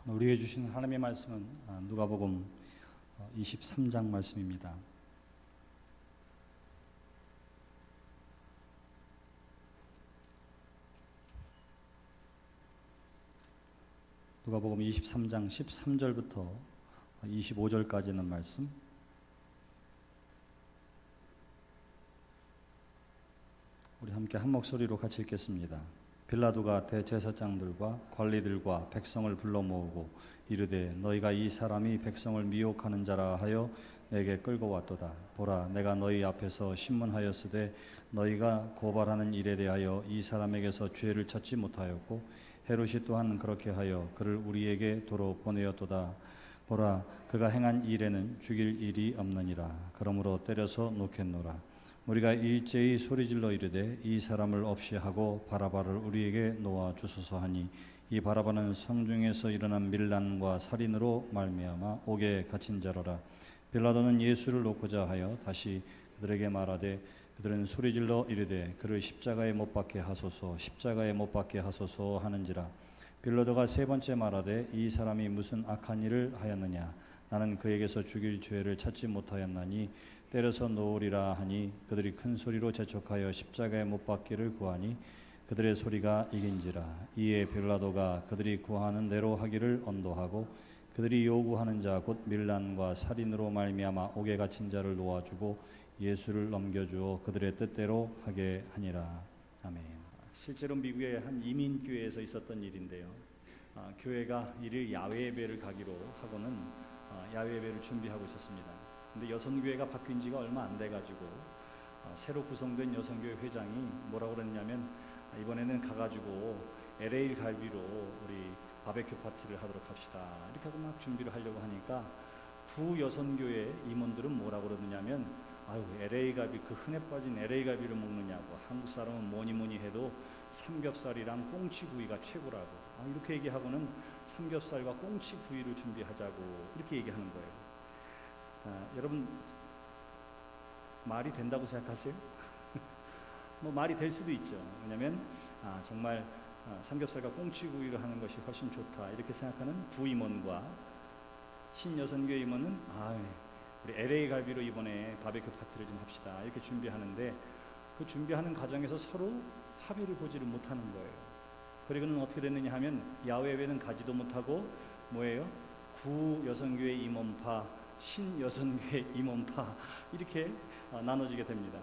우리에게 주신 하나님의 말씀은 누가복음 23장 말씀입니다. 누가복음 23장 13절부터 25절까지 있는 말씀. 우리 함께 한 목소리로 같이 읽겠습니다. 빌라도가 대제사장들과 관리들과 백성을 불러 모으고 이르되 너희가 이 사람이 백성을 미혹하는 자라 하여 내게 끌고 왔도다. 보라, 내가 너희 앞에서 신문하였으되 너희가 고발하는 일에 대하여 이 사람에게서 죄를 찾지 못하였고 헤롯이 또한 그렇게 하여 그를 우리에게 도로 보내었도다. 보라, 그가 행한 일에는 죽일 일이 없느니라. 그러므로 때려서 놓겠노라. 우리가 일제히 소리질러 이르되 이 사람을 없이 하고 바라바를 우리에게 놓아 주소서 하니 이 바라바는 성중에서 일어난 밀란과 살인으로 말미암아 옥에 갇힌 자로라. 빌라도는 예수를 놓고자 하여 다시 그들에게 말하되 그들은 소리질러 이르되 그를 십자가에 못 박게 하소서, 십자가에 못 박게 하소서 하는지라. 빌라도가 세 번째 말하되 이 사람이 무슨 악한 일을 하였느냐? 나는 그에게서 죽일 죄를 찾지 못하였나니 때려서 놓으리라 하니 그들이 큰 소리로 재촉하여 십자가에 못 박기를 구하니 그들의 소리가 이긴지라. 이에 빌라도가 그들이 구하는 대로 하기를 언도하고 그들이 요구하는 자 곧 밀란과 살인으로 말미암아 옥에 갇힌 자를 놓아주고 예수를 넘겨주어 그들의 뜻대로 하게 하니라. 아멘. 실제로 미국의 한 이민교회에서 있었던 일인데요. 교회가 일일 야외 예배를 가기로 하고는 야외 예배를 준비하고 있었습니다. 근데 여성교회가 바뀐 지가 얼마 안 돼가지고 새로 구성된 여성교회 회장이 뭐라고 그랬냐면 이번에는 가가지고 LA 갈비로 우리 바베큐 파티를 하도록 합시다. 이렇게 하고 막 준비를 하려고 하니까 구 여성교회 임원들은 뭐라고 그러느냐면 아유 LA 갈비, 그 흔해 빠진 LA 갈비를 먹느냐고, 한국 사람은 뭐니 해도 삼겹살이랑 꽁치구이가 최고라고, 이렇게 얘기하고는 삼겹살과 꽁치구이를 준비하자고 이렇게 얘기하는 거예요. 여러분 말이 된다고 생각하세요? 뭐 말이 될 수도 있죠. 왜냐하면 정말 삼겹살과 꽁치구이를 하는 것이 훨씬 좋다 이렇게 생각하는 구임원과 신여성교회 임원은 우리 LA 갈비로 이번에 바베큐 파티를 좀 합시다 이렇게 준비하는데 그 준비하는 과정에서 서로 합의를 보지를 못하는 거예요. 그리고는 어떻게 됐느냐 하면 야외회는 가지도 못하고 뭐예요? 구 여성교회 임원파, 신여성교회 임원파 이렇게 나눠지게 됩니다.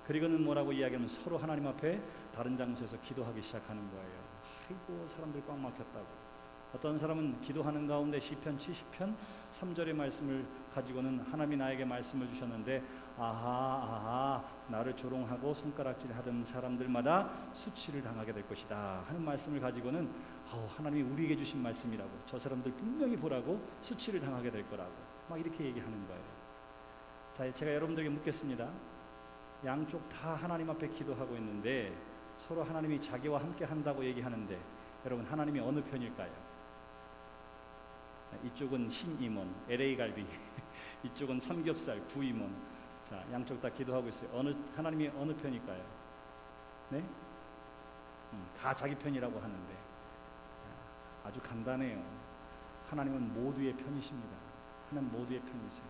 그리고는 뭐라고 이야기하면 서로 하나님 앞에 다른 장소에서 기도하기 시작하는 거예요. 아이고 사람들 꽉 막혔다고. 어떤 사람은 기도하는 가운데 시편 70편 3절의 말씀을 가지고는 하나님이 나에게 말씀을 주셨는데 아하 나를 조롱하고 손가락질 하던 사람들마다 수치를 당하게 될 것이다 하는 말씀을 가지고는 하나님이 우리에게 주신 말씀이라고, 저 사람들 분명히 보라고 수치를 당하게 될 거라고 막 이렇게 얘기하는 거예요. 자, 제가 여러분들에게 묻겠습니다. 양쪽 다 하나님 앞에 기도하고 있는데 서로 하나님이 자기와 함께 한다고 얘기하는데 여러분 하나님이 어느 편일까요? 이쪽은 신임원, LA 갈비 이쪽은 삼겹살, 구임원. 자, 양쪽 다 기도하고 있어요. 하나님이 어느 편일까요? 네? 다 자기 편이라고 하는데 아주 간단해요. 하나님은 모두의 편이십니다. 하나님 모두의 편이세요.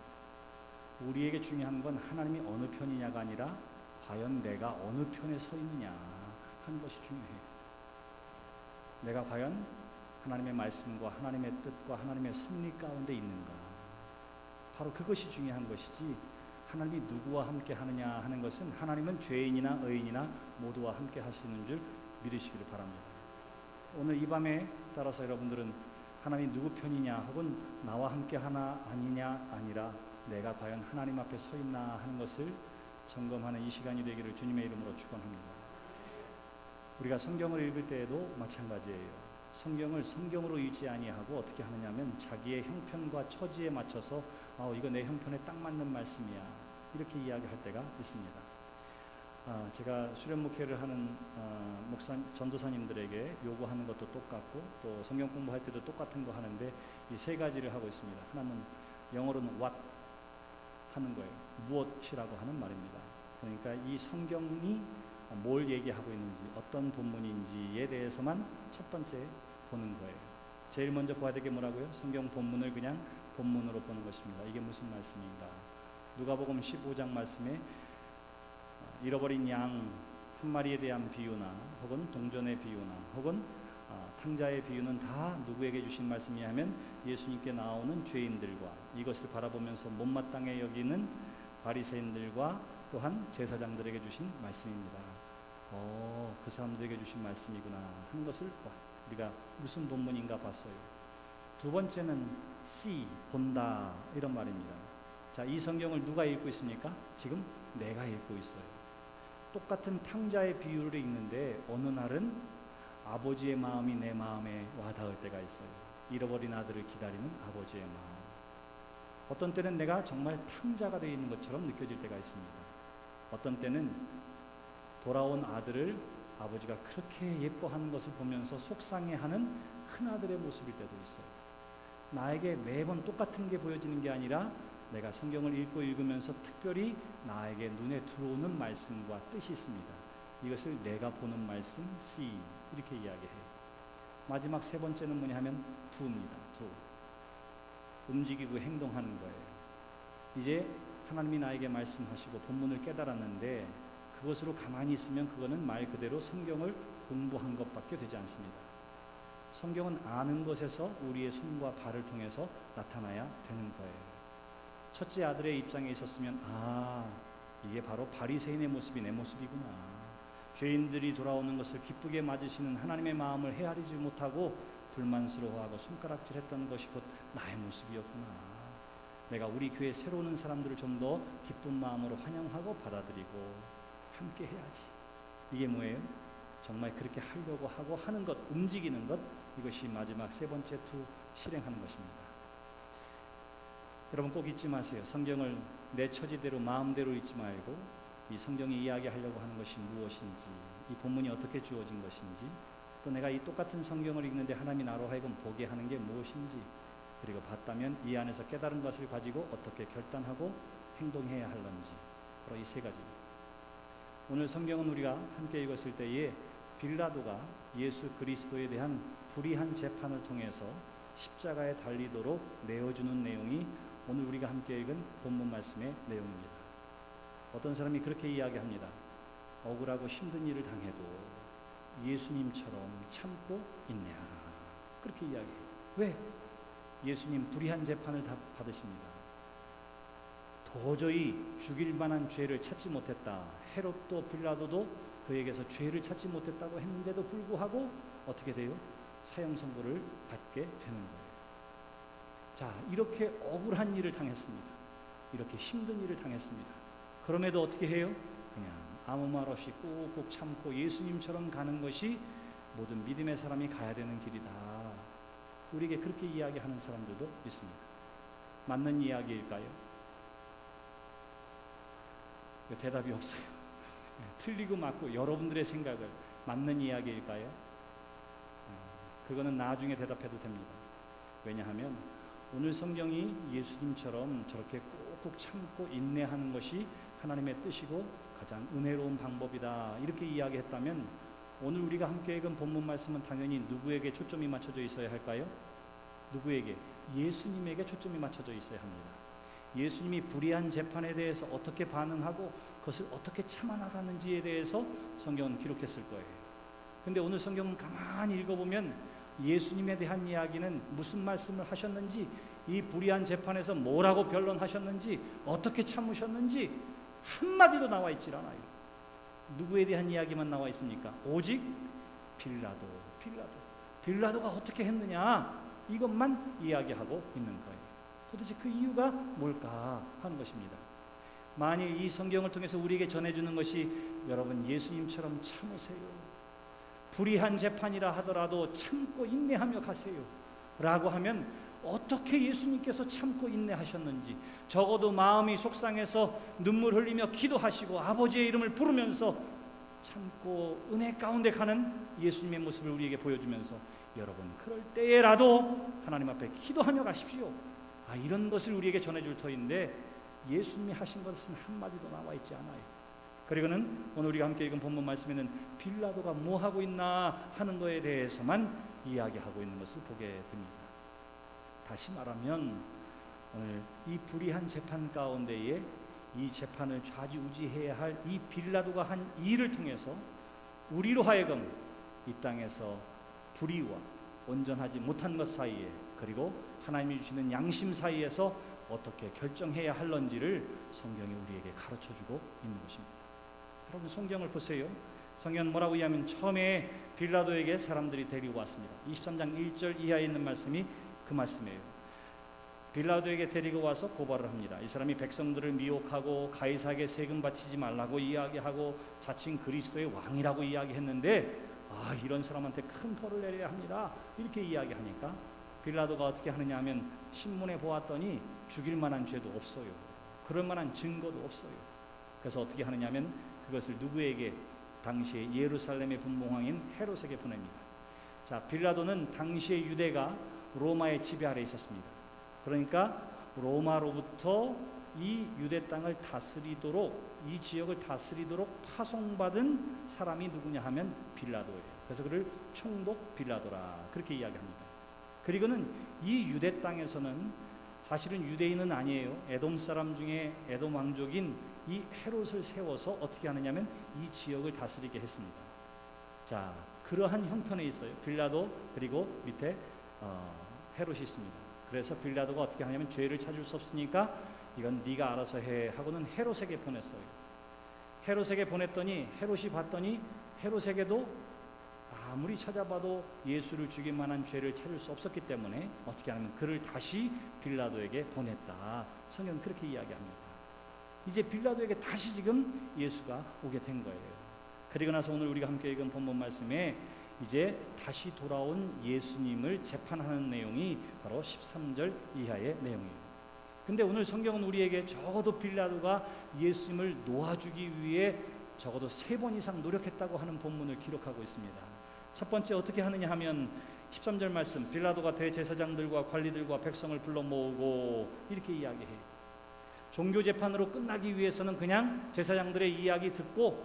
우리에게 중요한 건 하나님이 어느 편이냐가 아니라 과연 내가 어느 편에 서 있느냐 하는 것이 중요해요. 내가 과연 하나님의 말씀과 하나님의 뜻과 하나님의 섭리 가운데 있는가, 바로 그것이 중요한 것이지 하나님이 누구와 함께 하느냐 하는 것은 하나님은 죄인이나 의인이나 모두와 함께 하시는 줄 믿으시기를 바랍니다. 오늘 이 밤에 따라서 여러분들은 하나님이 누구 편이냐 혹은 나와 함께 하나 아니냐 아니라 내가 과연 하나님 앞에 서 있나 하는 것을 점검하는 이 시간이 되기를 주님의 이름으로 축원합니다. 우리가 성경을 읽을 때에도 마찬가지예요. 성경을 성경으로 읽지 아니하고 어떻게 하느냐면 자기의 형편과 처지에 맞춰서 이거 내 형편에 딱 맞는 말씀이야 이렇게 이야기할 때가 있습니다. 제가 수련 목회를 하는 전도사님들에게 요구하는 것도 똑같고 또 성경 공부할 때도 똑같은 거 하는데 이 세 가지를 하고 있습니다. 하나는 영어로는 what 하는 거예요. 무엇이라고 하는 말입니다. 그러니까 이 성경이 뭘 얘기하고 있는지 어떤 본문인지에 대해서만 첫 번째 보는 거예요. 제일 먼저 봐야 될 게 뭐라고요? 성경 본문을 그냥 본문으로 보는 것입니다. 이게 무슨 말씀인가? 누가복음 15장 말씀에 잃어버린 양 한 마리에 대한 비유나 혹은 동전의 비유나 혹은 탕자의 비유는 다 누구에게 주신 말씀이냐 하면 예수님께 나오는 죄인들과 이것을 바라보면서 못마땅해 여기는 바리새인들과 또한 제사장들에게 주신 말씀입니다. 그 사람들에게 주신 말씀이구나 하는 것을 우리가 무슨 본문인가 봤어요. 두 번째는 see, 본다 이런 말입니다. 자, 이 성경을 누가 읽고 있습니까? 지금 내가 읽고 있어요. 똑같은 탕자의 비유를 읽는데 어느 날은 아버지의 마음이 내 마음에 와닿을 때가 있어요. 잃어버린 아들을 기다리는 아버지의 마음. 어떤 때는 내가 정말 탕자가 되어 있는 것처럼 느껴질 때가 있습니다. 어떤 때는 돌아온 아들을 아버지가 그렇게 예뻐하는 것을 보면서 속상해하는 큰아들의 모습일 때도 있어요. 나에게 매번 똑같은 게 보여지는 게 아니라 내가 성경을 읽으면서 특별히 나에게 눈에 들어오는 말씀과 뜻이 있습니다. 이것을 내가 보는 말씀, see 이렇게 이야기해요. 마지막 세 번째는 뭐냐 하면 do입니다. do. 움직이고 행동하는 거예요. 이제 하나님이 나에게 말씀하시고 본문을 깨달았는데 그것으로 가만히 있으면 그거는 말 그대로 성경을 공부한 것밖에 되지 않습니다. 성경은 아는 것에서 우리의 손과 발을 통해서 나타나야 되는 거예요. 첫째 아들의 입장에 있었으면 이게 바로 바리새인의 모습이 내 모습이구나. 죄인들이 돌아오는 것을 기쁘게 맞으시는 하나님의 마음을 헤아리지 못하고 불만스러워하고 손가락질했던 것이 곧 나의 모습이었구나. 내가 우리 교회 새로 오는 사람들을 좀 더 기쁜 마음으로 환영하고 받아들이고 함께 해야지. 이게 뭐예요? 정말 그렇게 하려고 하고 하는 것, 움직이는 것, 이것이 마지막 세 번째 실행하는 것입니다. 여러분 꼭 잊지 마세요. 성경을 내 처지대로 마음대로 읽지 말고 이 성경이 이야기하려고 하는 것이 무엇인지, 이 본문이 어떻게 주어진 것인지, 또 내가 이 똑같은 성경을 읽는데 하나님이 나로 하여금 보게 하는 게 무엇인지, 그리고 봤다면 이 안에서 깨달은 것을 가지고 어떻게 결단하고 행동해야 할런지, 바로 이 세 가지입니다. 오늘 성경은 우리가 함께 읽었을 때에 빌라도가 예수 그리스도에 대한 불의한 재판을 통해서 십자가에 달리도록 내어주는 내용이 오늘 우리가 함께 읽은 본문 말씀의 내용입니다. 어떤 사람이 그렇게 이야기합니다. 억울하고 힘든 일을 당해도 예수님처럼 참고 인내하라. 그렇게 이야기해요. 왜? 예수님 불의한 재판을 다 받으십니다. 도저히 죽일 만한 죄를 찾지 못했다. 헤롯도 빌라도도 그에게서 죄를 찾지 못했다고 했는데도 불구하고 어떻게 돼요? 사형 선고를 받게 되는 거예요. 자, 이렇게 억울한 일을 당했습니다. 이렇게 힘든 일을 당했습니다. 그럼에도 어떻게 해요? 그냥 아무 말 없이 꾹꾹 참고 예수님처럼 가는 것이 모든 믿음의 사람이 가야 되는 길이다. 우리에게 그렇게 이야기하는 사람들도 있습니다. 맞는 이야기일까요? 대답이 없어요. 틀리고 맞고 여러분들의 생각을 맞는 이야기일까요? 그거는 나중에 대답해도 됩니다. 왜냐하면 오늘 성경이 예수님처럼 저렇게 꾹꾹 참고 인내하는 것이 하나님의 뜻이고 가장 은혜로운 방법이다 이렇게 이야기했다면 오늘 우리가 함께 읽은 본문 말씀은 당연히 누구에게 초점이 맞춰져 있어야 할까요? 누구에게? 예수님에게 초점이 맞춰져 있어야 합니다. 예수님이 불의한 재판에 대해서 어떻게 반응하고 그것을 어떻게 참아나가는지에 대해서 성경은 기록했을 거예요. 근데 오늘 성경은 가만히 읽어보면 예수님에 대한 이야기는 무슨 말씀을 하셨는지, 이 불의한 재판에서 뭐라고 변론하셨는지, 어떻게 참으셨는지 한마디도 나와 있질 않아요. 누구에 대한 이야기만 나와 있습니까? 오직 빌라도가 어떻게 했느냐 이것만 이야기하고 있는 거예요. 도대체 그 이유가 뭘까 하는 것입니다. 만일 이 성경을 통해서 우리에게 전해주는 것이 여러분 예수님처럼 참으세요. 불의한 재판이라 하더라도 참고 인내하며 가세요 라고 하면 어떻게 예수님께서 참고 인내하셨는지, 적어도 마음이 속상해서 눈물 흘리며 기도하시고 아버지의 이름을 부르면서 참고 은혜 가운데 가는 예수님의 모습을 우리에게 보여주면서 여러분 그럴 때라도 하나님 앞에 기도하며 가십시오. 이런 것을 우리에게 전해줄 터인데 예수님이 하신 것은 한마디도 나와 있지 않아요. 그리고는 오늘 우리가 함께 읽은 본문 말씀에는 빌라도가 뭐 하고 있나 하는 거에 대해서만 이야기하고 있는 것을 보게 됩니다. 다시 말하면 오늘 이 불의한 재판 가운데에 이 재판을 좌지우지해야 할 이 빌라도가 한 일을 통해서 우리로 하여금 이 땅에서 불의와 온전하지 못한 것 사이에, 그리고 하나님이 주시는 양심 사이에서 어떻게 결정해야 할런지를 성경이 우리에게 가르쳐주고 있는 것입니다. 여러분, 성경을 보세요. 성경은 뭐라고 이야기하면 처음에 빌라도에게 사람들이 데리고 왔습니다. 23장 1절 이하에 있는 말씀이 그 말씀이에요. 빌라도에게 데리고 와서 고발을 합니다. 이 사람이 백성들을 미혹하고 가이사에게 세금 바치지 말라고 이야기하고 자칭 그리스도의 왕이라고 이야기했는데, 이런 사람한테 큰 벌을 내려야 합니다, 이렇게 이야기하니까 빌라도가 어떻게 하느냐 하면 신문에 보았더니 죽일 만한 죄도 없어요. 그럴 만한 증거도 없어요. 그래서 어떻게 하느냐 하면 그것을 누구에게? 당시에 예루살렘의 분봉왕인 헤롯에게 보냅니다. 자, 빌라도는 당시의 유대가 로마의 지배 아래에 있었습니다. 그러니까 로마로부터 이 유대 땅을 다스리도록, 이 지역을 다스리도록 파송받은 사람이 누구냐 하면 빌라도예요. 그래서 그를 총독 빌라도라 그렇게 이야기합니다. 그리고는 이 유대 땅에서는 사실은 유대인은 아니에요. 에돔 사람 중에 에돔 왕족인 이 헤롯을 세워서 어떻게 하느냐면 이 지역을 다스리게 했습니다. 자, 그러한 형편에 있어요. 빌라도 그리고 밑에 헤롯이 있습니다. 그래서 빌라도가 어떻게 하냐면 죄를 찾을 수 없으니까 이건 네가 알아서 해 하고는 헤롯에게 보냈어요. 헤롯에게 보냈더니 헤롯이 봤더니 헤롯에게도 아무리 찾아봐도 예수를 죽일 만한 죄를 찾을 수 없었기 때문에 어떻게 하냐면 그를 다시 빌라도에게 보냈다. 성경은 그렇게 이야기합니다. 이제 빌라도에게 다시 지금 예수가 오게 된 거예요. 그리고 나서 오늘 우리가 함께 읽은 본문 말씀에 이제 다시 돌아온 예수님을 재판하는 내용이 바로 13절 이하의 내용이에요. 근데 오늘 성경은 우리에게 적어도 빌라도가 예수님을 놓아주기 위해 적어도 3번 이상 노력했다고 하는 본문을 기록하고 있습니다. 첫 번째 어떻게 하느냐 하면 13절 말씀, 빌라도가 대제사장들과 관리들과 백성을 불러 모으고 이렇게 이야기해요. 종교재판으로 끝나기 위해서는 그냥 제사장들의 이야기 듣고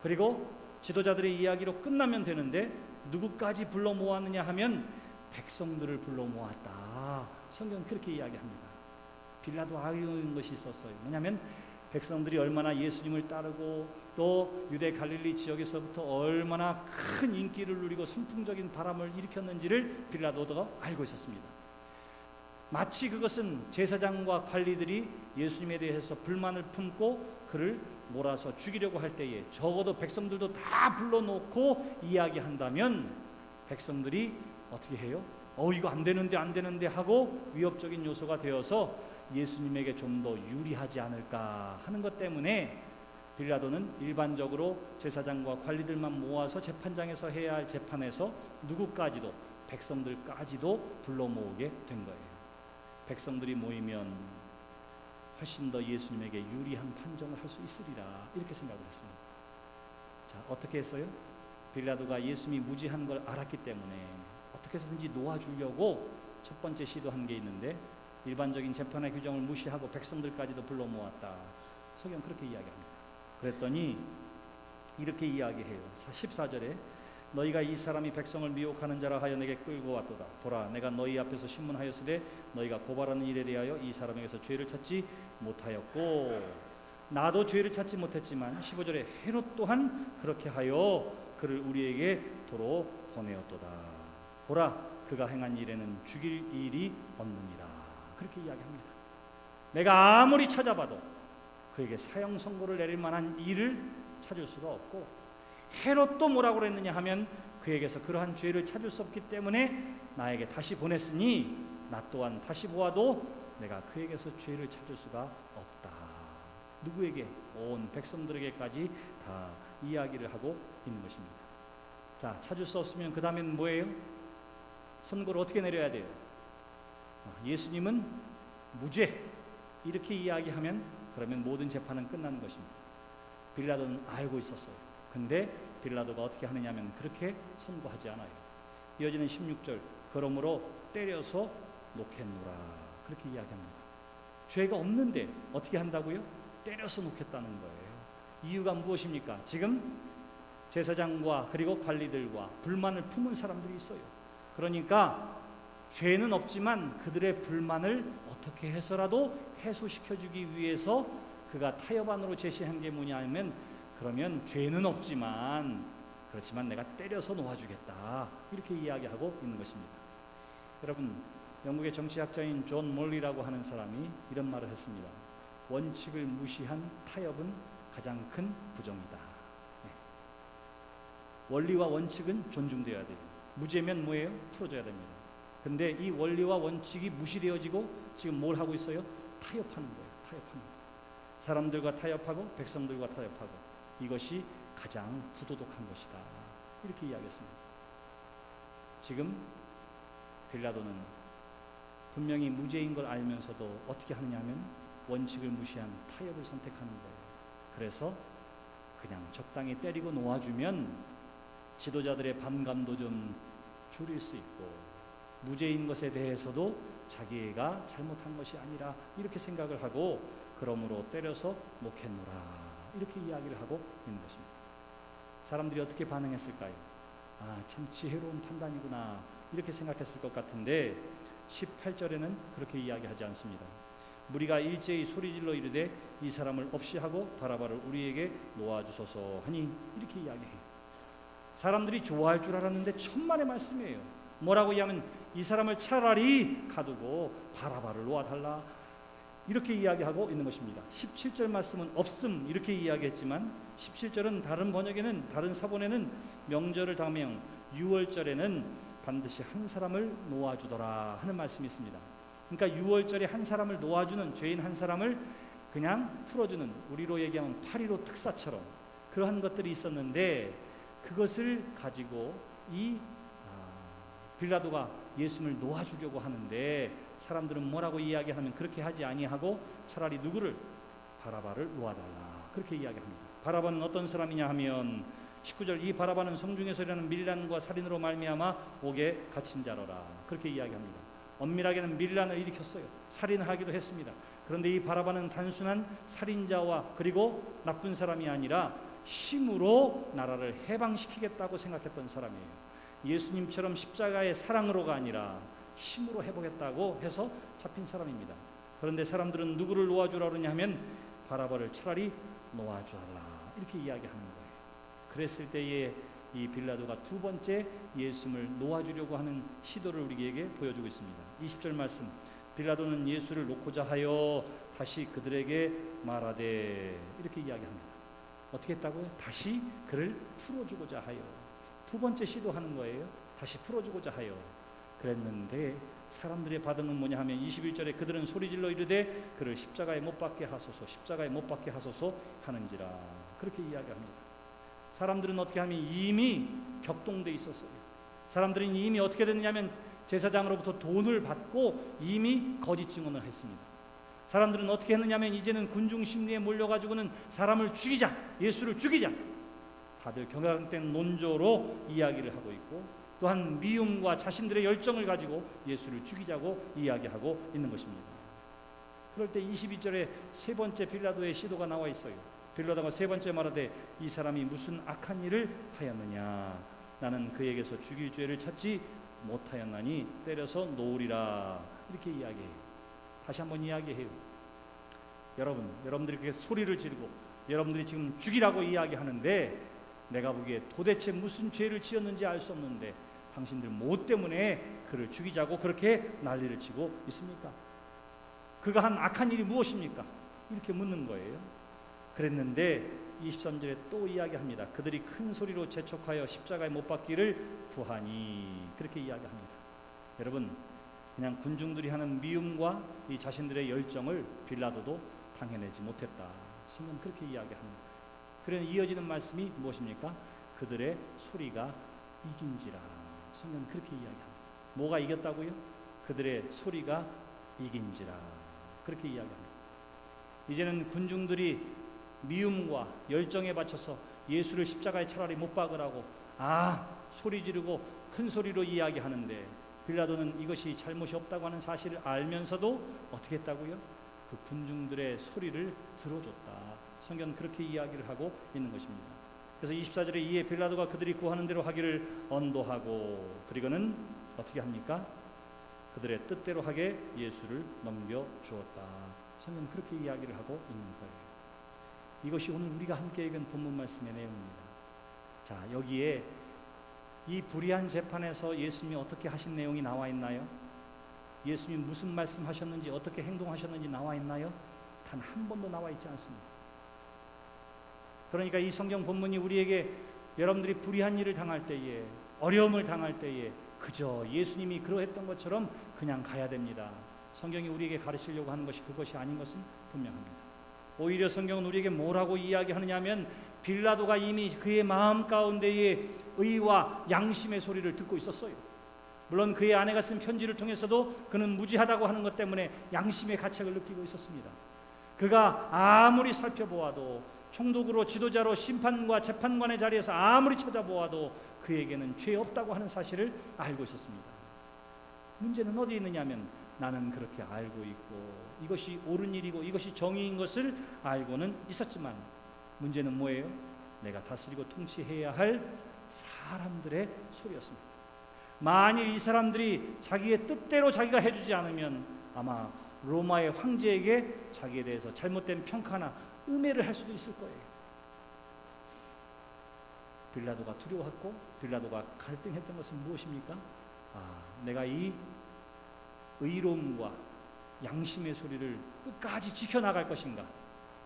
그리고 지도자들의 이야기로 끝나면 되는데 누구까지 불러 모았느냐 하면 백성들을 불러 모았다. 성경은 그렇게 이야기합니다. 빌라도 아쉬운 것이 있었어요. 뭐냐면 백성들이 얼마나 예수님을 따르고 또 유대 갈릴리 지역에서부터 얼마나 큰 인기를 누리고 선풍적인 바람을 일으켰는지를 빌라도가 알고 있었습니다. 마치 그것은 제사장과 관리들이 예수님에 대해서 불만을 품고 그를 몰아서 죽이려고 할 때에 적어도 백성들도 다 불러놓고 이야기한다면 백성들이 어떻게 해요? 이거 안 되는데 하고 위협적인 요소가 되어서 예수님에게 좀 더 유리하지 않을까 하는 것 때문에 빌라도는 일반적으로 제사장과 관리들만 모아서 재판장에서 해야 할 재판에서 누구까지도 백성들까지도 불러 모으게 된 거예요. 백성들이 모이면 훨씬 더 예수님에게 유리한 판정을 할 수 있으리라 이렇게 생각을 했습니다. 자, 어떻게 했어요? 빌라도가 예수님이 무지한 걸 알았기 때문에 어떻게 해서든지 놓아주려고 첫 번째 시도한 게 있는데 일반적인 재판의 규정을 무시하고 백성들까지도 불러 모았다. 성경 그렇게 이야기합니다. 그랬더니 이렇게 이야기해요. 14절에 너희가 이 사람이 백성을 미혹하는 자라 하여 내게 끌고 왔도다. 보라, 내가 너희 앞에서 신문하였으되 너희가 고발하는 일에 대하여 이 사람에게서 죄를 찾지 못하였고 나도 죄를 찾지 못했지만 15절에 헤롯 또한 그렇게 하여 그를 우리에게 도로 보내었도다. 보라, 그가 행한 일에는 죽일 일이 없느니라. 그렇게 이야기합니다. 내가 아무리 찾아봐도 그에게 사형 선고를 내릴 만한 일을 찾을 수가 없고 헤롯도 뭐라고 그랬느냐 하면 그에게서 그러한 죄를 찾을 수 없기 때문에 나에게 다시 보냈으니 나 또한 다시 보아도 내가 그에게서 죄를 찾을 수가 없다. 누구에게? 온 백성들에게까지 다 이야기를 하고 있는 것입니다. 자, 찾을 수 없으면 그 다음엔 뭐예요? 선고를 어떻게 내려야 돼요? 예수님은 무죄 이렇게 이야기하면 그러면 모든 재판은 끝나는 것입니다. 빌라도는 알고 있었어요. 근데 빌라도가 어떻게 하느냐 하면 그렇게 선고하지 않아요. 이어지는 16절, 그러므로 때려서 놓겠노라 그렇게 이야기합니다. 죄가 없는데 어떻게 한다고요? 때려서 놓겠다는 거예요. 이유가 무엇입니까? 지금 제사장과 그리고 관리들과 불만을 품은 사람들이 있어요. 그러니까 죄는 없지만 그들의 불만을 어떻게 해서라도 해소시켜주기 위해서 그가 타협안으로 제시한 게 뭐냐 하면, 그러면 죄는 없지만 그렇지만 내가 때려서 놓아주겠다, 이렇게 이야기하고 있는 것입니다. 여러분, 영국의 정치학자인 존 몰리라고 하는 사람이 이런 말을 했습니다. 원칙을 무시한 타협은 가장 큰 부정이다. 원리와 원칙은 존중되어야 돼요. 무죄면 뭐예요? 풀어줘야 됩니다. 근데 이 원리와 원칙이 무시되어지고 지금 뭘 하고 있어요? 타협하는 거예요. 타협하는 거예요. 사람들과 타협하고 백성들과 타협하고, 이것이 가장 부도덕한 것이다, 이렇게 이야기했습니다. 지금 빌라도는 분명히 무죄인 걸 알면서도 어떻게 하느냐 하면 원칙을 무시한 타협을 선택하는 거예요. 그래서 그냥 적당히 때리고 놓아주면 지도자들의 반감도 좀 줄일 수 있고, 무죄인 것에 대해서도 자기가 잘못한 것이 아니라 이렇게 생각을 하고, 그러므로 때려서 목했노라, 이렇게 이야기를 하고 있는 것입니다. 사람들이 어떻게 반응했을까요? 아, 참 지혜로운 판단이구나, 이렇게 생각했을 것 같은데 18절에는 그렇게 이야기하지 않습니다. 무리가 일제히 소리질러 이르되 이 사람을 없이 하고 바라바를 우리에게 놓아주소서 하니, 이렇게 이야기해요. 사람들이 좋아할 줄 알았는데 천만의 말씀이에요. 뭐라고 이야기하면 이 사람을 차라리 가두고 바라바를 놓아달라, 이렇게 이야기하고 있는 것입니다. 17절 말씀은 없음, 이렇게 이야기했지만 17절은 다른 번역에는, 다른 사본에는 명절을 당명 6월절에는 반드시 한 사람을 놓아주더라 하는 말씀이 있습니다. 그러니까 6월절에 한 사람을 놓아주는, 죄인 한 사람을 그냥 풀어주는, 우리로 얘기하면 8.15 특사처럼 그러한 것들이 있었는데, 그것을 가지고 이 빌라도가 예수님을 놓아주려고 하는데, 사람들은 뭐라고 이야기하면 그렇게 하지 아니하고 차라리 누구를? 바라바를 놓아달라, 그렇게 이야기합니다. 바라바는 어떤 사람이냐 하면 19절, 이 바라바는 성중에서 일어나는 밀란과 살인으로 말미암아 옥에 갇힌 자로라, 그렇게 이야기합니다. 엄밀하게는 밀란을 일으켰어요. 살인을 하기도 했습니다. 그런데 이 바라바는 단순한 살인자와 그리고 나쁜 사람이 아니라 힘으로 나라를 해방시키겠다고 생각했던 사람이에요. 예수님처럼 십자가의 사랑으로가 아니라 힘으로 해보겠다고 해서 잡힌 사람입니다. 그런데 사람들은 누구를 놓아주라 그러냐 하면 바라바를 차라리 놓아주라, 이렇게 이야기하는 거예요. 그랬을 때에 이 빌라도가 두 번째 예수님을 놓아주려고 하는 시도를 우리에게 보여주고 있습니다. 20절 말씀, 빌라도는 예수를 놓고자 하여 다시 그들에게 말하되, 이렇게 이야기합니다. 어떻게 했다고요? 다시 그를 풀어주고자 하여, 두 번째 시도하는 거예요. 다시 풀어주고자 하여. 그랬는데 사람들의 반응은 뭐냐 하면 21절에 그들은 소리질러 이르되 그를 십자가에 못 박게 하소서, 십자가에 못 박게 하소서 하는지라, 그렇게 이야기합니다. 사람들은 어떻게 하면 이미 격동돼 있었어요. 사람들은 이미 어떻게 됐느냐면 제사장으로부터 돈을 받고 이미 거짓 증언을 했습니다. 사람들은 어떻게 했느냐면 이제는 군중 심리에 몰려가지고는 사람을 죽이자, 예수를 죽이자, 다들 경향된 논조로 이야기를 하고 있고, 또한 미움과 자신들의 열정을 가지고 예수를 죽이자고 이야기하고 있는 것입니다. 그럴 때 22절에 세 번째 빌라도의 시도가 나와 있어요. 빌라도가 세 번째 말하되 이 사람이 무슨 악한 일을 하였느냐, 나는 그에게서 죽일 죄를 찾지 못하였나니 때려서 놓으리라, 이렇게 이야기해요. 다시 한번 이야기해요. 여러분들이 그렇게 소리를 지르고 여러분들이 지금 죽이라고 이야기하는데, 내가 보기에 도대체 무슨 죄를 지었는지 알 수 없는데 당신들 뭐 때문에 그를 죽이자고 그렇게 난리를 치고 있습니까? 그가 한 악한 일이 무엇입니까? 이렇게 묻는 거예요. 그랬는데 23절에 또 이야기합니다. 그들이 큰 소리로 재촉하여 십자가에 못 박기를 구하니, 그렇게 이야기합니다. 여러분, 그냥 군중들이 하는 미움과 이 자신들의 열정을 빌라도도 당해내지 못했다, 성경 그렇게 이야기합니다. 그래서 이어지는 말씀이 무엇입니까? 그들의 소리가 이긴지라, 성경 그렇게 이야기합니다. 뭐가 이겼다고요? 그들의 소리가 이긴지라, 그렇게 이야기합니다. 이제는 군중들이 미움과 열정에 바쳐서 예수를 십자가에 차라리 못 박으라고 소리 지르고 큰 소리로 이야기하는데, 빌라도는 이것이 잘못이 없다고 하는 사실을 알면서도 어떻게 했다고요? 그 군중들의 소리를 들어줬다, 성경 그렇게 이야기를 하고 있는 것입니다. 그래서 24절에 이에 빌라도가 그들이 구하는 대로 하기를 언도하고, 그리고는 어떻게 합니까? 그들의 뜻대로 하게 예수를 넘겨주었다. 성경은 그렇게 이야기를 하고 있는 거예요. 이것이 오늘 우리가 함께 읽은 본문 말씀의 내용입니다. 자, 여기에 이 불의한 재판에서 예수님이 어떻게 하신 내용이 나와 있나요? 예수님이 무슨 말씀하셨는지, 어떻게 행동하셨는지 나와 있나요? 단 한 번도 나와 있지 않습니다. 그러니까 이 성경 본문이 우리에게 여러분들이 불의한 일을 당할 때에, 어려움을 당할 때에 그저 예수님이 그러했던 것처럼 그냥 가야 됩니다. 성경이 우리에게 가르치려고 하는 것이 그것이 아닌 것은 분명합니다. 오히려 성경은 우리에게 뭐라고 이야기하느냐 하면, 빌라도가 이미 그의 마음 가운데에 의와 양심의 소리를 듣고 있었어요. 물론 그의 아내가 쓴 편지를 통해서도 그는 무지하다고 하는 것 때문에 양심의 가책을 느끼고 있었습니다. 그가 아무리 살펴보아도, 총독으로 지도자로 심판과 재판관의 자리에서 아무리 찾아보아도 그에게는 죄 없다고 하는 사실을 알고 있었습니다. 문제는 어디 있느냐 하면, 나는 그렇게 알고 있고 이것이 옳은 일이고 이것이 정의인 것을 알고는 있었지만, 문제는 뭐예요? 내가 다스리고 통치해야 할 사람들의 소리였습니다. 만일 이 사람들이 자기의 뜻대로 자기가 해주지 않으면 아마 로마의 황제에게 자기에 대해서 잘못된 평가나 음해를 할 수도 있을 거예요. 빌라도가 두려워했고 빌라도가 갈등했던 것은 무엇입니까? 내가 이 의로움과 양심의 소리를 끝까지 지켜나갈 것인가,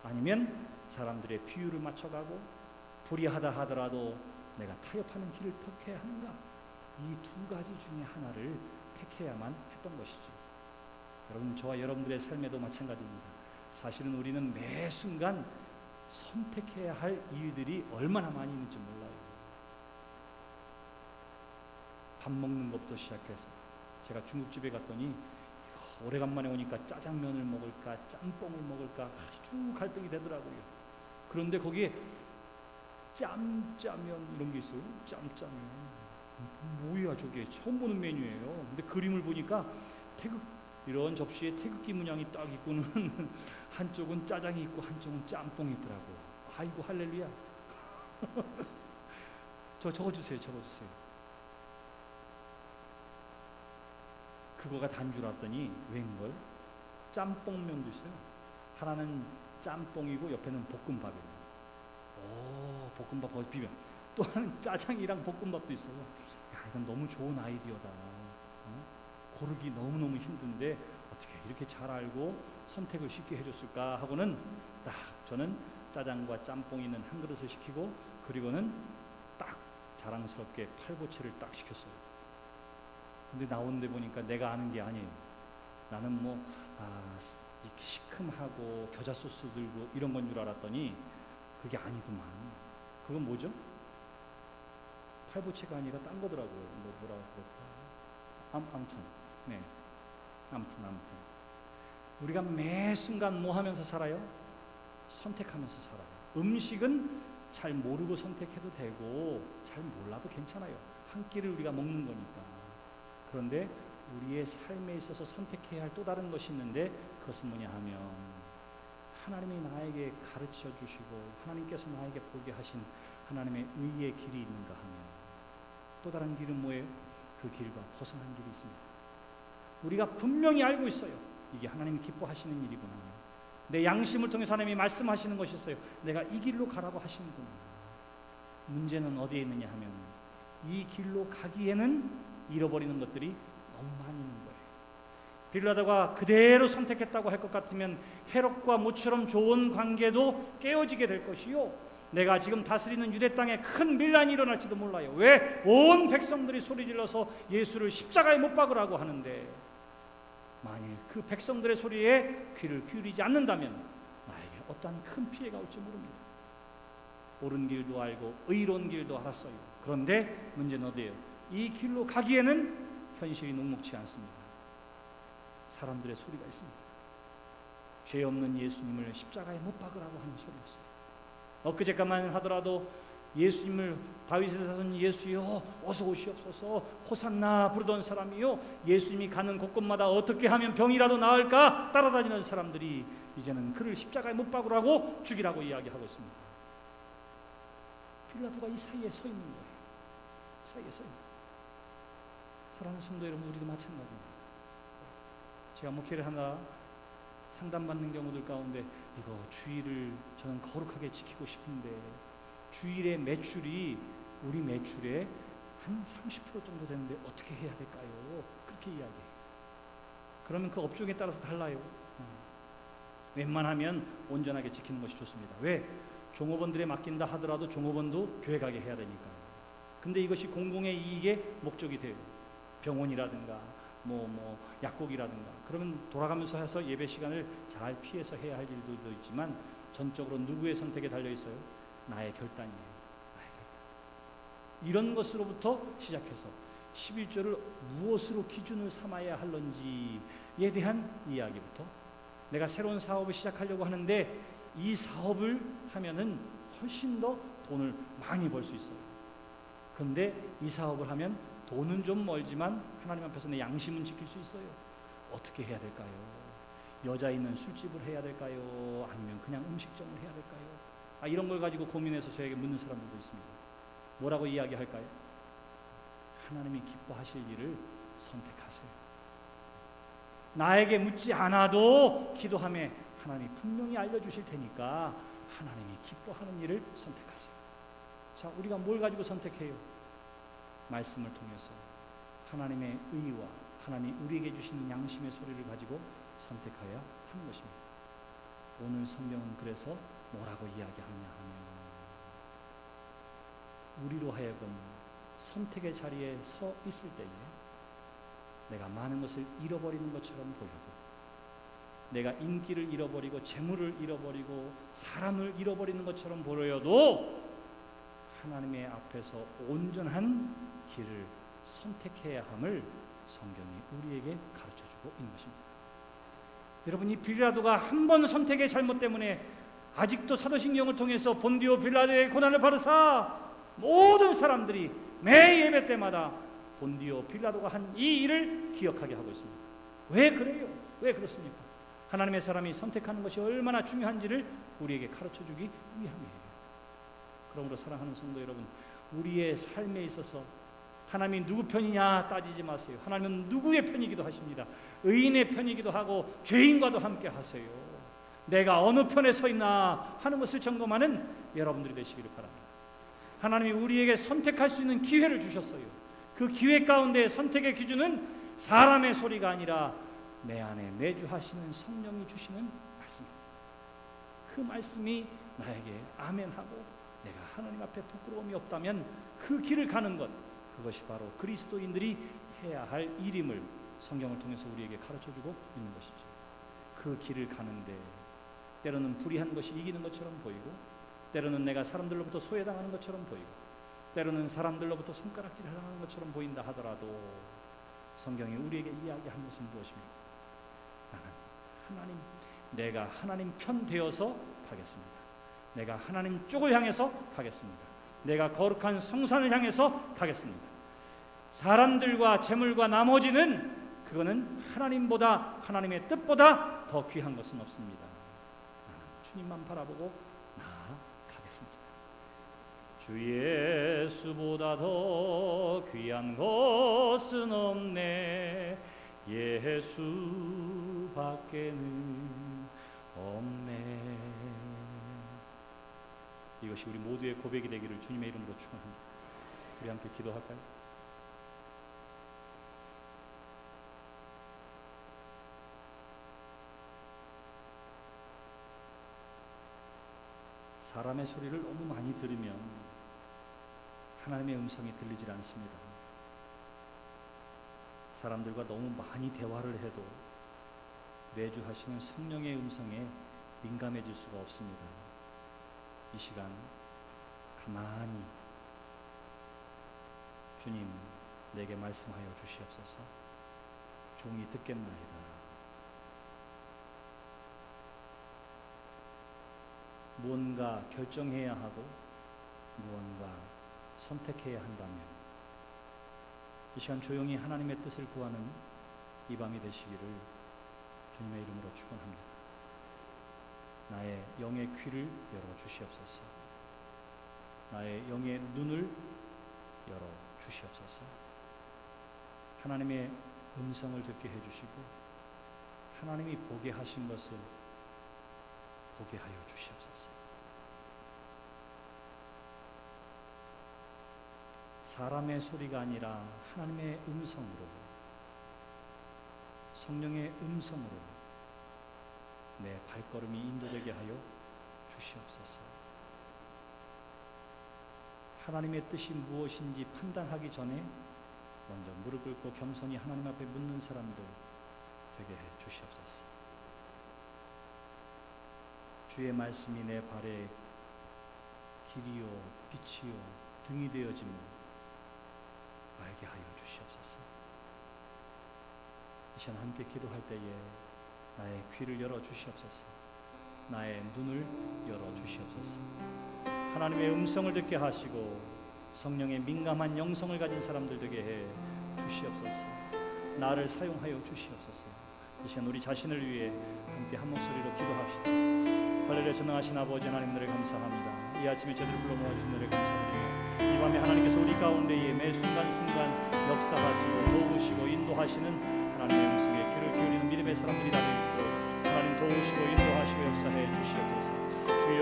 아니면 사람들의 비유를 맞춰가고 불의하다 하더라도 내가 타협하는 길을 택해야 하는가, 이 두 가지 중에 하나를 택해야만 했던 것이죠. 여러분, 저와 여러분들의 삶에도 마찬가지입니다. 사실은 우리는 매 순간 선택해야 할 일들이 얼마나 많이 있는지 몰라요. 밥 먹는 것부터 시작해서, 제가 중국집에 갔더니 오래간만에 오니까 짜장면을 먹을까 짬뽕을 먹을까 아주 갈등이 되더라고요. 그런데 거기에 짬짜면 이런 게 있어요. 짬짜면 뭐야 저게, 처음 보는 메뉴예요. 근데 그림을 보니까 이런 접시에 태극기 문양이 딱 있고는 한쪽은 짜장이 있고 한쪽은 짬뽕이 있더라고. 아이고 할렐루야. 적어주세요. 그거가 단 줄 알았더니 웬걸 짬뽕면도 있어요. 하나는 짬뽕이고 옆에는 볶음밥이에요. 볶음밥 비벼. 또 하나는 짜장이랑 볶음밥도 있어요. 야, 이건 너무 좋은 아이디어다. 고르기 너무너무 힘든데 어떻게 이렇게 잘 알고 선택을 쉽게 해줬을까 하고는 저는 짜장과 짬뽕 있는 한 그릇을 시키고, 그리고는 딱 자랑스럽게 팔보채를 딱 시켰어요. 근데 나오는데 보니까 내가 아는 게 아니에요. 나는 이렇게 시큼하고 겨자 소스 들고 이런 건 줄 알았더니 그게 아니더만. 그건 뭐죠? 팔보채가 아니라 딴 거더라고요. 뭐라고 그럴까? 아무튼 우리가 매 순간 뭐 하면서 살아요? 선택하면서 살아요. 음식은 잘 모르고 선택해도 되고 잘 몰라도 괜찮아요. 한 끼를 우리가 먹는 거니까. 그런데 우리의 삶에 있어서 선택해야 할 또 다른 것이 있는데, 그것은 뭐냐 하면, 하나님이 나에게 가르쳐 주시고 하나님께서 나에게 보게 하신 하나님의 의의 길이 있는가 하면, 또 다른 길은 뭐예요? 그 길과 벗어난 길이 있습니다. 우리가 분명히 알고 있어요. 이게 하나님이 기뻐하시는 일이구나. 내 양심을 통해서 하나님이 말씀하시는 것이 있어요. 내가 이 길로 가라고 하시는구나. 문제는 어디에 있느냐 하면, 이 길로 가기에는 잃어버리는 것들이 너무 많이 있는 거예요. 빌라도가 그대로 선택했다고 할 것 같으면 헤롯과 모처럼 좋은 관계도 깨어지게 될 것이요, 내가 지금 다스리는 유대 땅에 큰 밀란이 일어날지도 몰라요. 왜? 온 백성들이 소리질러서 예수를 십자가에 못 박으라고 하는데, 만일 그 백성들의 소리에 귀를 기울이지 않는다면 나에게 어떠한 큰 피해가 올지 모릅니다. 옳은 길도 알고 의로운 길도 알았어요. 그런데 문제는 어디예요? 이 길로 가기에는 현실이 녹록치 않습니다. 사람들의 소리가 있습니다. 죄 없는 예수님을 십자가에 못 박으라고 하는 소리였어요. 엊그제까만 하더라도 예수님을, 다윗의 자손 예수여 어서 오시옵소서 호산나 부르던 사람이요, 예수님이 가는 곳곳마다 어떻게 하면 병이라도 나을까 따라다니는 사람들이 이제는 그를 십자가에 못 박으라고 죽이라고 이야기하고 있습니다. 빌라도가 이 사이에 서 있는 거예요. 이 사이에 서 있는 거예요. 사랑하는 성도 여러분, 우리도 마찬가지입니다. 제가 목회를 하나 상담받는 경우들 가운데 이거 주일을 저는 거룩하게 지키고 싶은데 주일의 매출이 우리 매출의 한 30% 정도 되는데 어떻게 해야 될까요? 그렇게 이야기해요. 그러면 그 업종에 따라서 달라요. 웬만하면 온전하게 지키는 것이 좋습니다. 왜? 종업원들에 맡긴다 하더라도 종업원도 교회 가게 해야 되니까요. 근데 이것이 공공의 이익의 목적이 돼요. 병원이라든가 약국이라든가 그러면 돌아가면서 해서 예배 시간을 잘 피해서 해야 할 일들도 있지만 전적으로 누구의 선택에 달려 있어요? 나의 결단이에요. 나의 결단. 이런 것으로부터 시작해서 11조를 무엇으로 기준을 삼아야 할런지에 대한 이야기부터 내가 새로운 사업을 시작하려고 하는데 이 사업을 하면은 훨씬 더 돈을 많이 벌 수 있어요. 그런데 이 사업을 하면 돈은 좀 멀지만 하나님 앞에서 내 양심은 지킬 수 있어요. 어떻게 해야 될까요? 여자 있는 술집을 해야 될까요? 아니면 그냥 음식점을 해야 될까요? 이런 걸 가지고 고민해서 저에게 묻는 사람들도 있습니다. 뭐라고 이야기할까요? 하나님이 기뻐하실 일을 선택하세요. 나에게 묻지 않아도 기도함에 하나님이 분명히 알려주실 테니까 하나님이 기뻐하는 일을 선택하세요. 자, 우리가 뭘 가지고 선택해요? 말씀을 통해서 하나님의 의와 하나님이 우리에게 주시는 양심의 소리를 가지고 선택하여야 하는 것입니다. 오늘 성경은 그래서 뭐라고 이야기하느냐 하면 우리로 하여금 선택의 자리에 서 있을 때에 내가 많은 것을 잃어버리는 것처럼 보여도 내가 인기를 잃어버리고 재물을 잃어버리고 사람을 잃어버리는 것처럼 보여도 하나님의 앞에서 온전한 길을 선택해야 함을 성경이 우리에게 가르쳐주고 있는 것입니다. 여러분, 이 빌라도가 한 번 선택의 잘못 때문에 아직도 사도신경을 통해서 본디오 빌라도의 고난을 받으사 모든 사람들이 매 예배 때마다 본디오 빌라도가 한 이 일을 기억하게 하고 있습니다. 왜 그래요? 왜 그렇습니까? 하나님의 사람이 선택하는 것이 얼마나 중요한지를 우리에게 가르쳐주기 위함이에요. 그러므로 사랑하는 성도 여러분, 우리의 삶에 있어서 하나님이 누구 편이냐 따지지 마세요. 하나님은 누구의 편이기도 하십니다. 의인의 편이기도 하고 죄인과도 함께 하세요. 내가 어느 편에 서 있나 하는 것을 점검하는 여러분들이 되시기를 바랍니다. 하나님이 우리에게 선택할 수 있는 기회를 주셨어요. 그 기회 가운데 선택의 기준은 사람의 소리가 아니라 내 안에 내주하시는 성령이 주시는 말씀입니다. 그 말씀이 나에게 아멘하고 내가 하나님 앞에 부끄러움이 없다면 그 길을 가는 것, 그것이 바로 그리스도인들이 해야 할 일임을 성경을 통해서 우리에게 가르쳐주고 있는 것이죠. 그 길을 가는데 때로는 불의한 것이 이기는 것처럼 보이고 때로는 내가 사람들로부터 소외당하는 것처럼 보이고 때로는 사람들로부터 손가락질 당하는 것처럼 보인다 하더라도 성경이 우리에게 이야기하는 것은 무엇입니까? 나는 내가 하나님 편 되어서 가겠습니다. 내가 하나님 쪽을 향해서 가겠습니다. 내가 거룩한 성산을 향해서 가겠습니다. 사람들과 재물과 나머지는 그거는 하나님보다 하나님의 뜻보다 더 귀한 것은 없습니다. 나는 주님만 바라보고 나아가겠습니다. 주 예수보다 더 귀한 것은 없네. 예수밖에는 없네. 이것이 우리 모두의 고백이 되기를 주님의 이름으로 축원합니다. 우리 함께 기도할까요? 사람의 소리를 너무 많이 들으면 하나님의 음성이 들리질 않습니다. 사람들과 너무 많이 대화를 해도 내주하시는 성령의 음성에 민감해질 수가 없습니다. 이 시간 가만히 주님 내게 말씀하여 주시옵소서. 종이 듣겠나이다. 무언가 결정해야 하고 무언가 선택해야 한다면 이 시간 조용히 하나님의 뜻을 구하는 이 밤이 되시기를 주님의 이름으로 축원합니다. 나의 영의 귀를 열어 주시옵소서. 나의 영의 눈을 열어 주시옵소서. 하나님의 음성을 듣게 해주시고 하나님이 보게 하신 것을 보게 하여 주시옵소서. 사람의 소리가 아니라 하나님의 음성으로, 성령의 음성으로 내 발걸음이 인도되게 하여 주시옵소서. 하나님의 뜻이 무엇인지 판단하기 전에 먼저 무릎 꿇고 겸손히 하나님 앞에 묻는 사람들 되게 해 주시옵소서. 주의 말씀이 내 발에 길이요 빛이요 등이 되어짐을 알게 하여 주시옵소서. 이 시간 함께 기도할 때에 나의 귀를 열어 주시옵소서. 나의 눈을 열어 주시옵소서. 하나님의 음성을 듣게 하시고 성령의 민감한 영성을 가진 사람들 되게 해 주시옵소서. 나를 사용하여 주시옵소서. 이 시간 우리 자신을 위해 함께 한 목소리로 기도합시다. 할렐루야. 전능하신 아버지 하나님, 노래 감사합니다. 이 아침에 저희를 불러 모아주신 노래 감사드립니다. 이 밤에 하나님께서 우리 가운데에 매 순간순간 역사하시고 도우시고 인도하시는 하나님의 음성에 귀를 기울이는 믿음의 사람들이 다 되시도록 하나님 도우시고 인도하시고 역사해 주시옵소서. 주여,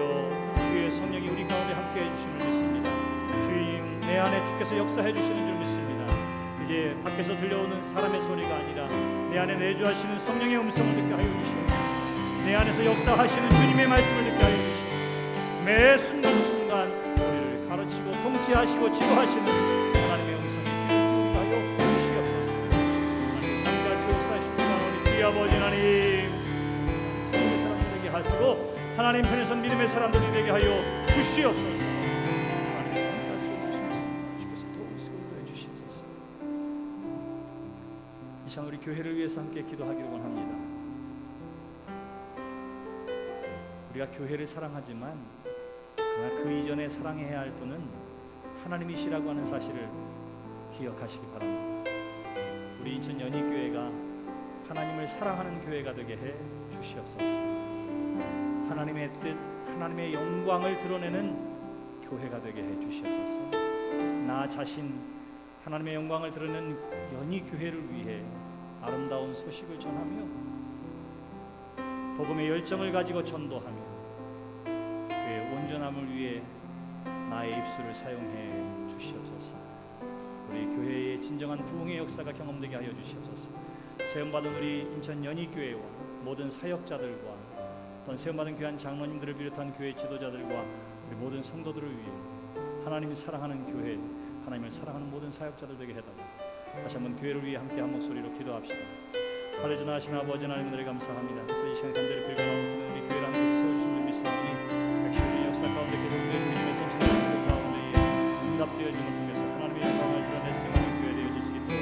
주의 성령이 우리 가운데 함께해 주심을 믿습니다. 주님, 내 안에 주께서 역사해 주시는 줄 믿습니다. 이제 밖에서 들려오는 사람의 소리가 아니라 내 안에 내주하시는 성령의 음성을 듣게 하여 주시옵소서. 내 안에서 역사하시는 주님의 말씀을 듣게 하여 주시옵소서. 매 순간순간 우리를 가르치고 통치하시고 지도하시는 하나님의 음성에 귀를 하여 주시옵소서. 하나님의 삼가시고 역사하시는 우리 주의 아버지 하나님, 성령의 사람들 되게 하시고 하나님 편에 선 믿음의 사람들이 되게 하여 주시옵소서. 하나님의 삼가시고 주시옵소서. 주께서 도우시고 인도해 주시옵소서. 이 시간 우리 교회를 위해서 함께 기도하기를 원합니다. 우리가 교회를 사랑하지만 그러나 그 이전에 사랑해야 할 분은 하나님이시라고 하는 사실을 기억하시기 바랍니다. 우리 인천 연희교회가 하나님을 사랑하는 교회가 되게 해 주시옵소서. 하나님의 뜻, 하나님의 영광을 드러내는 교회가 되게 해 주시옵소서. 나 자신 하나님의 영광을 드러내는 연희교회를 위해 아름다운 소식을 전하며 복음의 열정을 가지고 전도하며 그의 온전함을 위해 나의 입술을 사용해 주시옵소서. 우리 교회의 진정한 부흥의 역사가 경험되게 하여 주시옵소서. 세움받은 우리 인천 연희교회와 모든 사역자들과 또한 세움받은 귀한 장로님들을 비롯한 교회 지도자들과 우리 모든 성도들을 위해 하나님이 사랑하는 교회, 하나님을 사랑하는 모든 사역자들 되게 해달라. 다시 한번 교회를 위해 함께 한 목소리로 기도합시다. 할렐루야. 하신 아버지 하나님, 은혜를 감사합니다. 이 시간 간절히 빌거나오는 우리 교회를 함께 세워주신 줄 믿사오니 역시 우리 역사 가운데 계속된 주님의 성취하는 가운데에 응답되어지는 통해서 하나님의 영광을 드러낼 수 있는 교회 되어질 수 있도록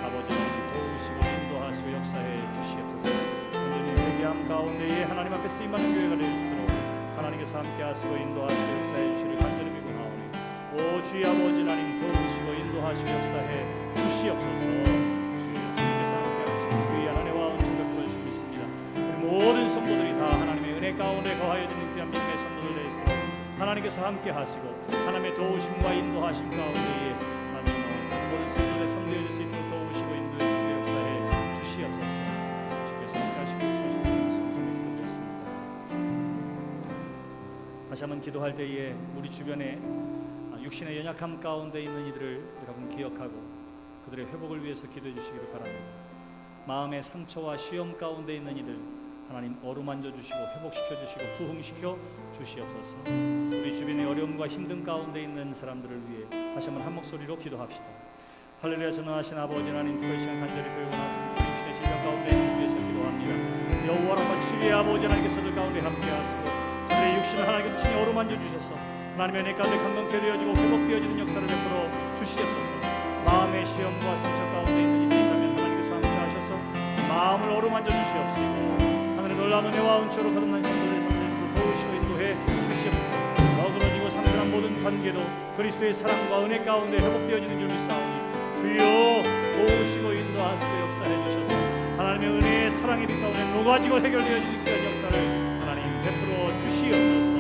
아버지 하나님 도우시고 인도하시고 역사해 주시옵소서. 온전히 회개함 가운데에 하나님 앞에 쓰임받는 교회가 될 수 있도록 하나님께서 함께 하시고 인도하시고 역사해 주시를 간절히 빌거나오니 오 주의 아버지 하나님 도우시고 인도하시고 역사해 주시옵소서. 모든 성도들이 다 하나님의 은혜 가운데 거하여지는 귀한 믿음의 성도들 되시도록 하나님께서 함께 하시고 하나님의 도우심과 인도하심 가운데에 하나님의 모든 성도들의 성도해질 수 있도록 도우시고 인도해 주시고 역사해 주시옵소서. 주께서 함께 하시고 역사하시고 감사히 기도드렸습니다. 다시 한번 기도할 때에 우리 주변에 육신의 연약함 가운데 있는 이들을 여러분 기억하고 그들의 회복을 위해서 기도해 주시기를 바랍니다. 마음의 상처와 시험 가운데 있는 이들 하나님 어루만져 주시고 회복시켜 주시고 부흥시켜 주시옵소서. 우리 주변의 어려움과 힘든 가운데 있는 사람들을 위해 다시 한번 한 목소리로 기도합시다. 할렐루야. 전능하신 아버지 하나님, 그 시간 간절히 빌거나 육신의 질병 가운데 있는 위해서 기도합니다. 여호와라고 치유의 아버지 하나님께서들 가운데 함께하시고 그들의 육신을 하나님께 친히 어루만져 주셔서 하나님의 은혜 가운데 감동케 되어지고 회복되어지는 역사를 베풀어 주시옵소서. 마음의 시험과 상처 가운데 있는 이들이 있다면 하나님께서 함께하셔서 마음을 어루만져 주시옵시고 놀라운 은혜와 은총으로 거듭난 성도들의 삶을 도우시고 인도해 주시옵소서. 어그러지고 상실한 모든 관계도 그리스도의 사랑과 은혜 가운데 회복되어지는 줄 믿사오니 주여 도우시고 인도하시고 역사해 주셔서 하나님의 은혜의 사랑의 빛 가운데 녹아지고 해결되어지는 귀한 역사를 하나님 베풀어 주시옵소서.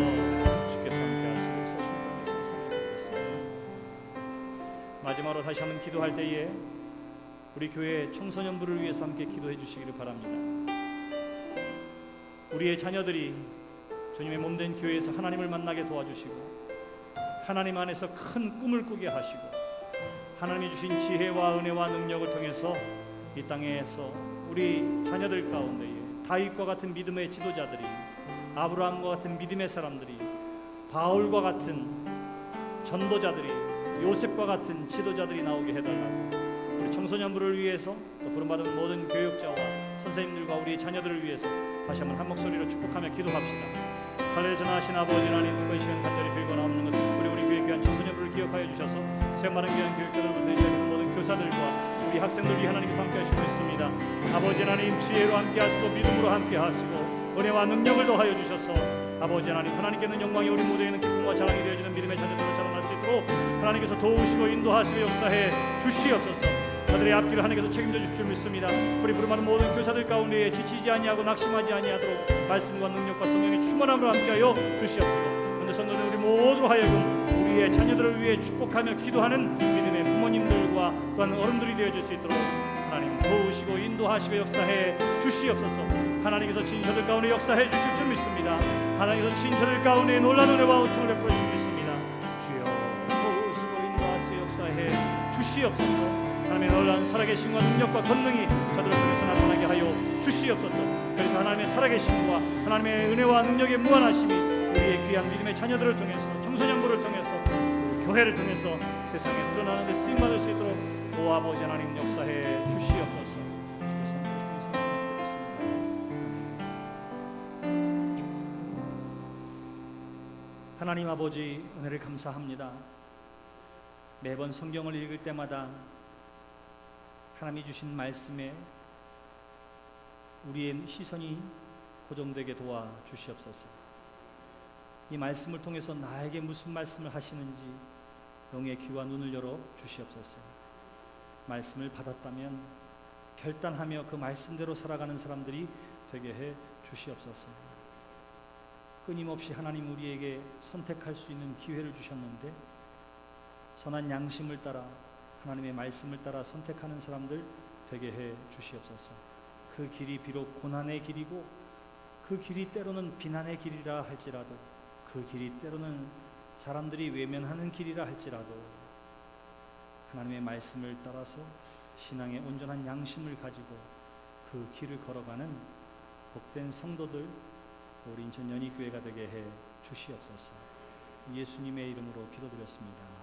주께서 함께하시고 역사하시는 가운데 감사드리겠습니다. 마지막으로 다시 한번 기도할 때에 우리 교회 청소년부를 위해서 함께 기도해 주시기를 바랍니다. 우리의 자녀들이 주님의 몸된 교회에서 하나님을 만나게 도와주시고 하나님 안에서 큰 꿈을 꾸게 하시고 하나님이 주신 지혜와 은혜와 능력을 통해서 이 땅에서 우리 자녀들 가운데에 다윗과 같은 믿음의 지도자들이, 아브라함과 같은 믿음의 사람들이, 바울과 같은 전도자들이, 요셉과 같은 지도자들이 나오게 해달라고, 우리 청소년부를 위해서 또 부름받은 모든 교육자와 선생님들과 우리 자녀들을 위해서 다시 한번 한 목소리로 축복하며 기도합시다. 할례 전하신 아버지 하나님, 특별히 시간 간절히 빌거나옵는 것은 우리 교회 귀한 청소년부를 기억하여 주셔서 생마른 귀한 교육자들과 대지하는 모든 교사들과 우리 학생들 위 하나님께서 함께 하시고 있습니다. 아버지 하나님, 지혜로 함께 하시고 믿음으로 함께 하시고 은혜와 능력을 더하여 주셔서 아버지 하나님, 하나님께는 영광이 우리 모두에는 기쁨과 자랑이 되어지는 믿음의 자녀들로 자라날 수 있도록 하나님께서 도우시고 인도하시고 역사해 주시옵소서. 그들의 앞길을 하나님께서 책임져 주실 줄 믿습니다. 우리 부름하는 모든 교사들 가운데 지치지 아니하고 낙심하지 아니하도록 말씀과 능력과 성령의 충만함으로 함께하여 주시옵소서. 오늘 성도는 우리 모두로 하여금 우리의 자녀들을 위해 축복하며 기도하는 믿음의 부모님들과 또한 어른들이 되어줄 수 있도록 하나님 도우시고 인도하시고 역사해 주시옵소서. 하나님께서 진저들 가운데 역사해 주실 줄 믿습니다. 하나님께서 진저들 가운데 놀라운 은혜와 은총을 베풀어 주실 줄 믿습니다. 주여 도우시고 인도하시고 역사해 주시옵소서. 하나님의 놀라운 살아계심과 능력과 권능이 저들을 통해서 나타나게 하여 주시옵소서. 그래서 하나님의 살아계심과 하나님의 은혜와 능력의 무한하심이 우리의 귀한 믿음의 자녀들을 통해서, 청소년부를 통해서, 우리 교회를 통해서 세상에 드러나는 데 쓰임받을 수 있도록 오 아버지 하나님 역사해 주시옵소서. 하나님 아버지, 은혜를 감사합니다. 매번 성경을 읽을 때마다 하나님이 주신 말씀에 우리의 시선이 고정되게 도와주시옵소서. 이 말씀을 통해서 나에게 무슨 말씀을 하시는지 영의 귀와 눈을 열어 주시옵소서. 말씀을 받았다면 결단하며 그 말씀대로 살아가는 사람들이 되게 해 주시옵소서. 끊임없이 하나님 우리에게 선택할 수 있는 기회를 주셨는데 선한 양심을 따라 하나님의 말씀을 따라 선택하는 사람들 되게 해 주시옵소서. 그 길이 비록 고난의 길이고 그 길이 때로는 비난의 길이라 할지라도, 그 길이 때로는 사람들이 외면하는 길이라 할지라도 하나님의 말씀을 따라서 신앙의 온전한 양심을 가지고 그 길을 걸어가는 복된 성도들, 우리 인천 연희교회가 되게 해 주시옵소서. 예수님의 이름으로 기도드렸습니다.